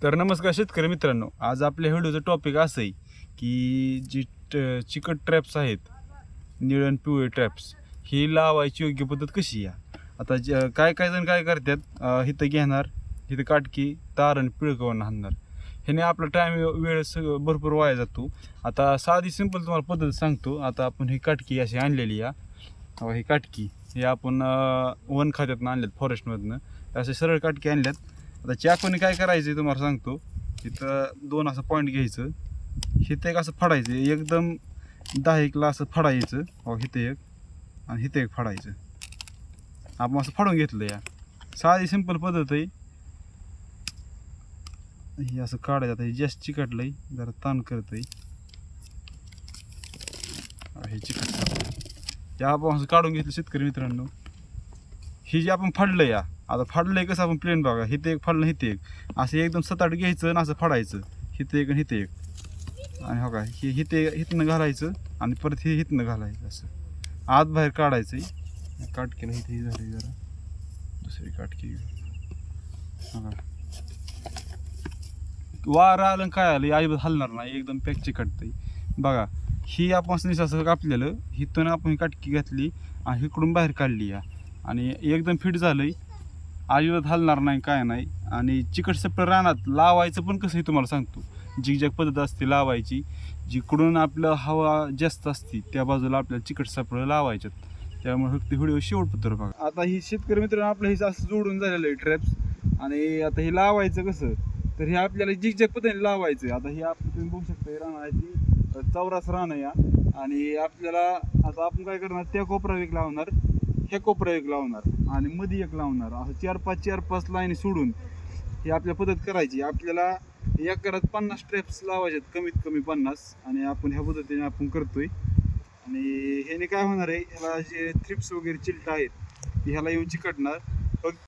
तर नमस्कार शेतकरी मित्रांनो, आज आपल्या व्हिडिओचं टॉपिक असं आहे की जी चिकट ट्रॅप्स आहेत, निळ आणि पिवळे ट्रॅप्स, ही लावायची योग्य पद्धत कशी आहे. आता काय काय जण काय करतात, इथं घेणार, इथं काटकी तार आणि पिळकवून हाणणार. ह्याने आपला टाईम वेळ सगळं भरपूर वाया जातो. आता साधी सिंपल तुम्हाला पद्धत सांगतो. आता आपण ही काटकी अशी आणलेली आहे, ही काटकी ही आपण वन खात्यातून आणल्यात, फॉरेस्टमधनं. असे सरळ काटकी आणल्यात. आता चाकूने काय करायचं तुम्हाला सांगतो. इथं दोन असं पॉईंट घ्यायचं, इथं एक असं फाडायचं, एकदम 10-1 असं फाडायचं. इथं एक आणि इथं एक फाडायचं. आपण असं फाडून घेतलं. या साधी सिंपल पद्धत आहे. हे असं काढायचं. आता हे जास्त चिकटलंय, जरा ताण करतंय. हे चिकट या आपण असं काढून घेतलं शेतकरी मित्रांनो. ही जे आपण फाडलं या, आता फाडलंय कसं आपण प्लेन बघा, हिथे एक फाडलं, हिथे एक, असं एकदम 7-8 घ्यायचं आणि असं फाडायचं. हिथे एक आणि हिथे एक, आणि हो का हे हिथनं घालायचं आणि परत हे हिथनं घालायचं. असं आत बाहेर काढायचं. काटकीला इथे झाली जरा, दुसरी काटकी हो का. वारं आलं काय आलं अजिबात हलणार नाही, एकदम पॅक चिकटतंय बघा. ही आपण असं कापलेलं, हिथून आपण ही काटकी घातली आणि इकडून बाहेर काढली या, आणि एकदम फिट झालंय, अजिबात हलणार नाही काय नाही. आणि चिकट सप्टर रानात लावायचं पण कसं हे तुम्हाला सांगतो. झिगझॅग पद्धत असते लावायची. जिकडून आपलं हवा जास्त असते त्या बाजूला आपल्याला चिकट सापळं लावायच्यात. त्यामुळे फक्त व्हिडिओ शेवटपत्र बघा. आता ही शेतकरी मित्रांनो आपलं हे असं जोडून झालेलं आहे ट्रॅप्स. आणि आता हे लावायचं कसं, तर हे आपल्याला झिगझॅग पद्धतीने लावायचं. आता हे आपण तुम्ही बघू शकता, रानाची चौरास रान या. आणि आपल्याला आता आपण काय करणार, त्या कोपरा एक लावणार, ह्या कोपरा एक लावणार आणि मध्ये एक लावणार, असं 4-5 लाईनी सोडून ही आपल्या पद्धत करायची. आपल्याला एकरात 50 ट्रॅप्स लावायच्यात, कमीत कमी 50. आणि आपण ह्या पद्धतीने आपण करतोय. आणि ह्याने काय होणार आहे, ह्याला जे थ्रिप्स वगैरे चिलटा आहेत ह्याला येऊन चिकटणार. फक्त